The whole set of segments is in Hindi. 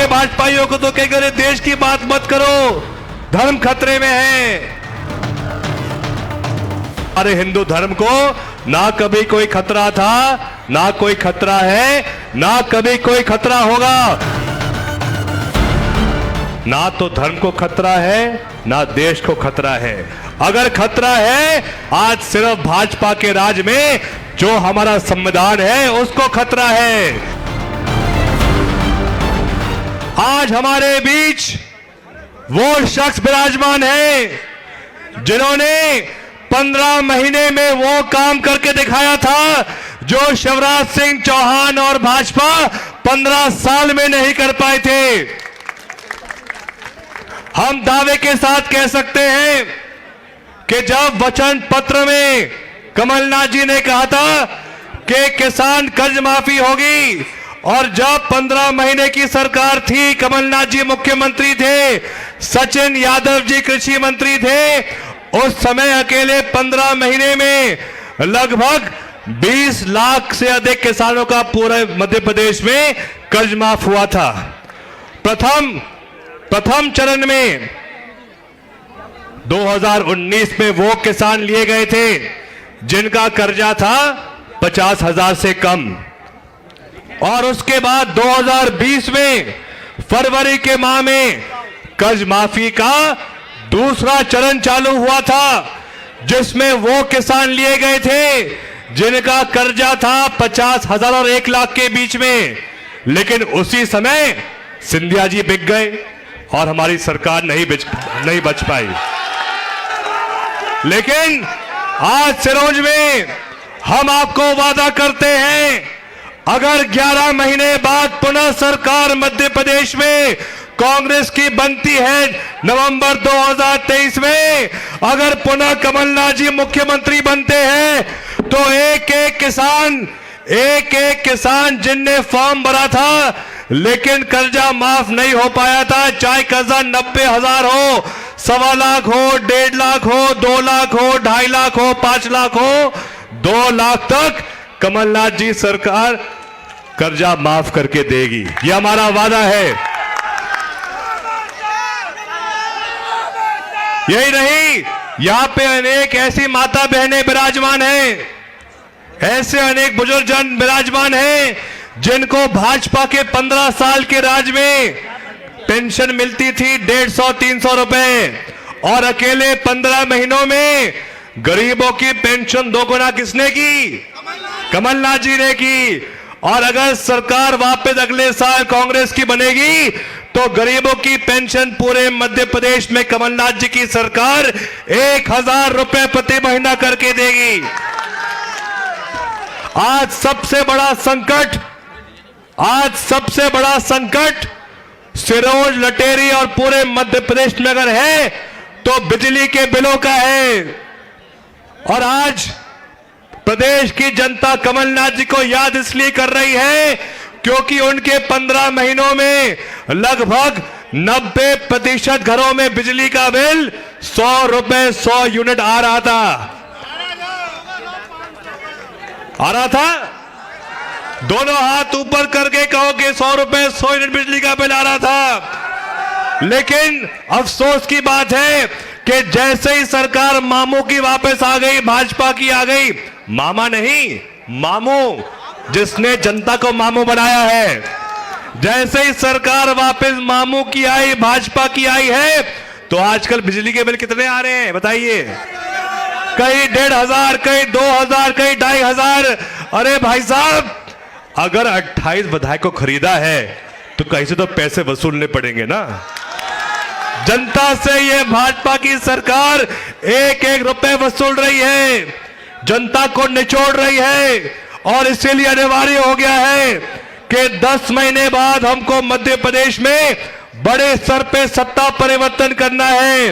के भाजपाइयों को तो कहेंगे अरे देश की बात मत करो, धर्म खतरे में है। अरे हिंदू धर्म को ना कभी कोई खतरा था, ना कोई खतरा है, ना कभी कोई खतरा होगा। ना तो धर्म को खतरा है, ना देश को खतरा है। अगर खतरा है आज सिर्फ भाजपा के राज में जो हमारा संविधान है उसको खतरा है। आज हमारे बीच वो शख्स विराजमान है जिन्होंने 15 महीने में वो काम करके दिखाया था जो शिवराज सिंह चौहान और भाजपा 15 साल में नहीं कर पाए थे। हम दावे के साथ कह सकते हैं कि जब वचन पत्र में कमलनाथ जी ने कहा था कि किसान कर्ज माफी होगी, और जब 15 महीने की सरकार थी, कमलनाथ जी मुख्यमंत्री थे, सचिन यादव जी कृषि मंत्री थे, उस समय अकेले 15 महीने में लगभग 20 लाख से अधिक किसानों का पूरे मध्य प्रदेश में कर्ज माफ हुआ था। प्रथम चरण में 2019 में वो किसान लिए गए थे जिनका कर्जा था 50,000 से कम, और उसके बाद 2020 में फरवरी के माह में कर्ज माफी का दूसरा चरण चालू हुआ था जिसमें वो किसान लिए गए थे जिनका कर्जा था 50,000 और 1 लाख के बीच में। लेकिन उसी समय सिंधिया जी बिक गए और हमारी सरकार नहीं बच पाई। लेकिन आज सिरोंज में हम आपको वादा करते हैं, अगर 11 महीने बाद पुनः सरकार मध्य प्रदेश में कांग्रेस की बनती है नवंबर 2023 में, अगर पुनः कमलनाथ जी मुख्यमंत्री बनते हैं तो एक एक किसान जिनने फॉर्म भरा था लेकिन कर्जा माफ नहीं हो पाया था, चाहे कर्जा 90,000 हो, 1.25 लाख हो, 1.5 लाख हो, 2 लाख हो, 2.5 लाख हो, 5 लाख हो, 2 लाख तक कमलनाथ जी सरकार कर्जा माफ करके देगी। यह हमारा वादा है। यही नहीं, यहां पे अनेक ऐसी माता बहनें विराजमान हैं, ऐसे अनेक बुजुर्ग जन विराजमान हैं जिनको भाजपा के 15 साल के राज में पेंशन मिलती थी 150-300 रुपए, और अकेले 15 महीनों में गरीबों की पेंशन दोगुना किसने की? कमलनाथ जी ने की। और अगर सरकार वापस अगले साल कांग्रेस की बनेगी तो गरीबों की पेंशन पूरे मध्य प्रदेश में कमलनाथ जी की सरकार 1,000 रुपए प्रति महीना करके देगी। आज सबसे बड़ा संकट सिरोंज, लटेरी और पूरे मध्य प्रदेश में अगर है तो बिजली के बिलों का है। और आज प्रदेश की जनता कमलनाथ जी को याद इसलिए कर रही है क्योंकि उनके 15 महीनों में लगभग 90% घरों में बिजली का बिल 100 रुपए 100 यूनिट आ रहा था। दोनों हाथ ऊपर करके कहो कि 100 रुपए 100 यूनिट बिजली का बिल आ रहा था। लेकिन अफसोस की बात है कि जैसे ही सरकार मामू की वापस आ गई, भाजपा की आ गई, मामा नहीं मामू, जिसने जनता को मामू बनाया है, जैसे ही सरकार वापस मामू की आई, भाजपा की आई है, तो आजकल बिजली के बिल कितने आ रहे हैं बताइए? कहीं 1,500, कहीं 2,000, कहीं 2,500। अरे भाई साहब, अगर 28 विधायक को खरीदा है तो कहीं से तो पैसे वसूलने पड़ेंगे ना। जनता से ये भाजपा की सरकार एक रुपए वसूल रही है, जनता को निचोड़ रही है, और इसीलिए अनिवार्य हो गया है कि 10 महीने बाद हमको मध्य प्रदेश में बड़े स्तर पे सत्ता परिवर्तन करना है।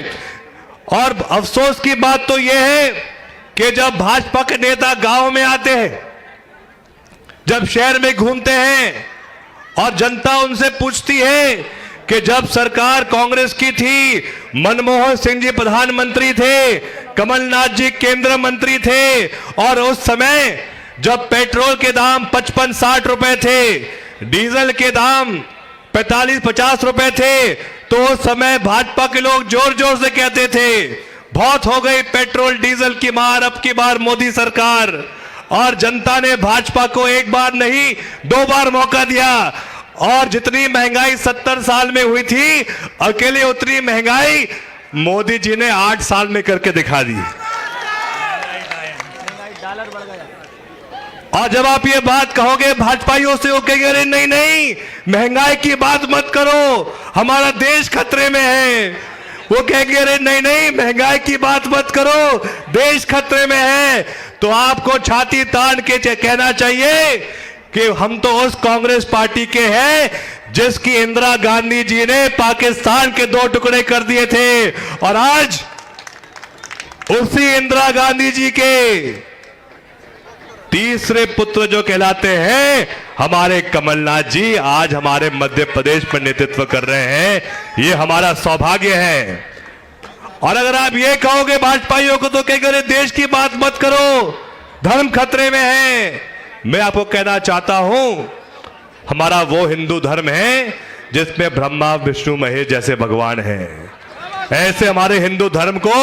और अफसोस की बात तो यह है कि जब भाजपा के नेता गांव में आते हैं, जब शहर में घूमते हैं और जनता उनसे पूछती है कि जब सरकार कांग्रेस की थी, मनमोहन सिंह जी प्रधानमंत्री थे, कमलनाथ जी केंद्र मंत्री थे, और उस समय जब पेट्रोल के दाम 55-60 रुपए थे, डीजल के दाम 45-50 रुपए थे, तो उस समय भाजपा के लोग जोर जोर से कहते थे बहुत हो गई पेट्रोल डीजल की मार, अब की बार मोदी सरकार। और जनता ने भाजपा को एक बार नहीं 2 बार मौका दिया, और जितनी महंगाई 70 साल में हुई थी, अकेले उतनी महंगाई मोदी जी ने 8 साल में करके दिखा दी। और जब आप ये बात कहोगे भाजपाइयों से, वो कहेंगे अरे नहीं नहीं महंगाई की बात मत करो, हमारा देश खतरे में है। वो कहेंगे अरे नहीं नहीं महंगाई की बात मत करो, देश खतरे में है। तो आपको छाती तान के कहना चाहिए कि हम तो उस कांग्रेस पार्टी के हैं जिसकी इंदिरा गांधी जी ने पाकिस्तान के 2 टुकड़े कर दिए थे, और आज उसी इंदिरा गांधी जी के तीसरे पुत्र जो कहलाते हैं हमारे कमलनाथ जी, आज हमारे मध्य प्रदेश पर नेतृत्व कर रहे हैं। ये हमारा सौभाग्य है। और अगर आप ये कहोगे भाजपाइयों को, तो कहेंगे अरे देश की बात मत करो, धर्म खतरे में है। मैं आपको कहना चाहता हूं, हमारा वो हिंदू धर्म है जिसमें ब्रह्मा विष्णु महेश जैसे भगवान हैं। ऐसे हमारे हिंदू धर्म को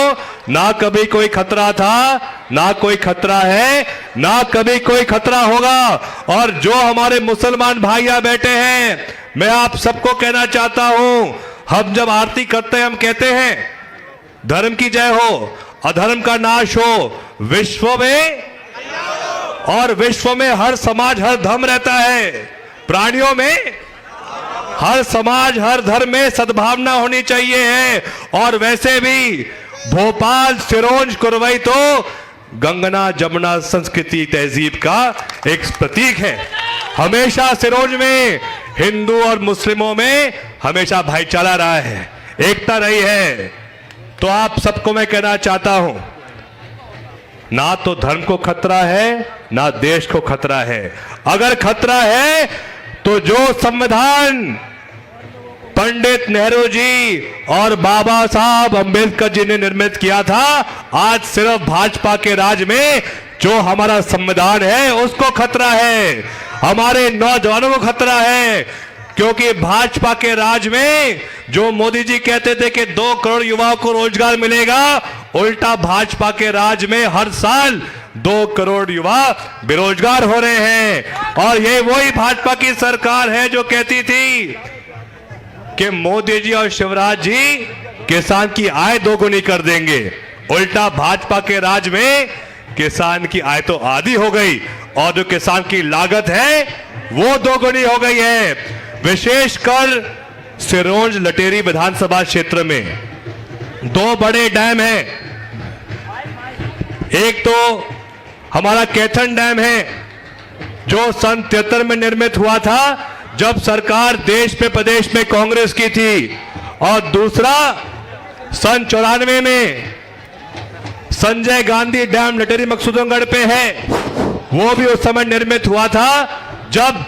ना कभी कोई खतरा था, ना कोई खतरा है, ना कभी कोई खतरा होगा। और जो हमारे मुसलमान भाइयां बैठे हैं, मैं आप सबको कहना चाहता हूं, हम जब आरती करते हैं हम कहते हैं धर्म की जय हो, अधर्म का नाश हो, विश्व में, और विश्व में हर समाज हर धर्म रहता है। प्राणियों में हर समाज हर धर्म में सद्भावना होनी चाहिए है। और वैसे भी भोपाल, सिरोंज, कुरवई तो गंगना जमुना संस्कृति तहजीब का एक प्रतीक है। हमेशा सिरोंज में हिंदू और मुस्लिमों में हमेशा भाईचारा रहा है, एकता रही है। तो आप सबको मैं कहना चाहता हूं, ना तो धर्म को खतरा है, ना देश को खतरा है। अगर खतरा है तो जो संविधान पंडित नेहरू जी और बाबा साहब अंबेडकर जी ने निर्मित किया था, आज सिर्फ भाजपा के राज में जो हमारा संविधान है उसको खतरा है, हमारे नौजवानों को खतरा है। क्योंकि भाजपा के राज में जो मोदी जी कहते थे कि 2 करोड़ युवाओं को रोजगार मिलेगा, उल्टा भाजपा के राज में हर साल 2 करोड़ युवा बेरोजगार हो रहे हैं। और ये वही भाजपा की सरकार है जो कहती थी कि मोदी जी और शिवराज जी किसान की आय 2 गुनी कर देंगे। उल्टा भाजपा के राज में किसान की आय तो आधी हो गई, और जो किसान की लागत है वो 2 गुनी हो गई है। विशेषकर सिरोंज लटेरी विधानसभा क्षेत्र में 2 बड़े डैम हैं। एक तो हमारा कैथन डैम है जो सन 73 में निर्मित हुआ था जब सरकार देश में प्रदेश में कांग्रेस की थी, और दूसरा सन 94 में संजय गांधी डैम लटेरी मकसूदनगढ़ पे है। वो भी उस समय निर्मित हुआ था जब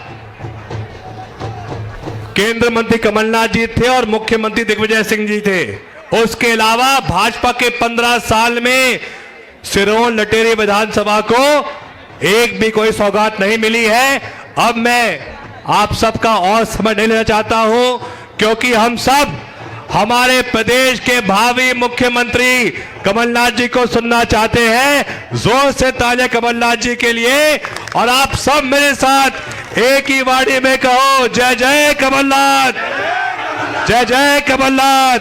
केंद्र मंत्री कमलनाथ जी थे और मुख्यमंत्री दिग्विजय सिंह जी थे। उसके अलावा भाजपा के 15 साल में सिरोंज लटेरी विधानसभा को एक भी कोई सौगात नहीं मिली है। अब मैं आप सबका और समय नहीं लेना चाहता हूं, क्योंकि हम सब हमारे प्रदेश के भावी मुख्यमंत्री कमलनाथ जी को सुनना चाहते हैं। जोर से तालियां कमलनाथ जी के लिए। और आप सब मेरे साथ एक ही वाणी में कहो, जय जय कमलनाथ, जय जय कमलनाथ।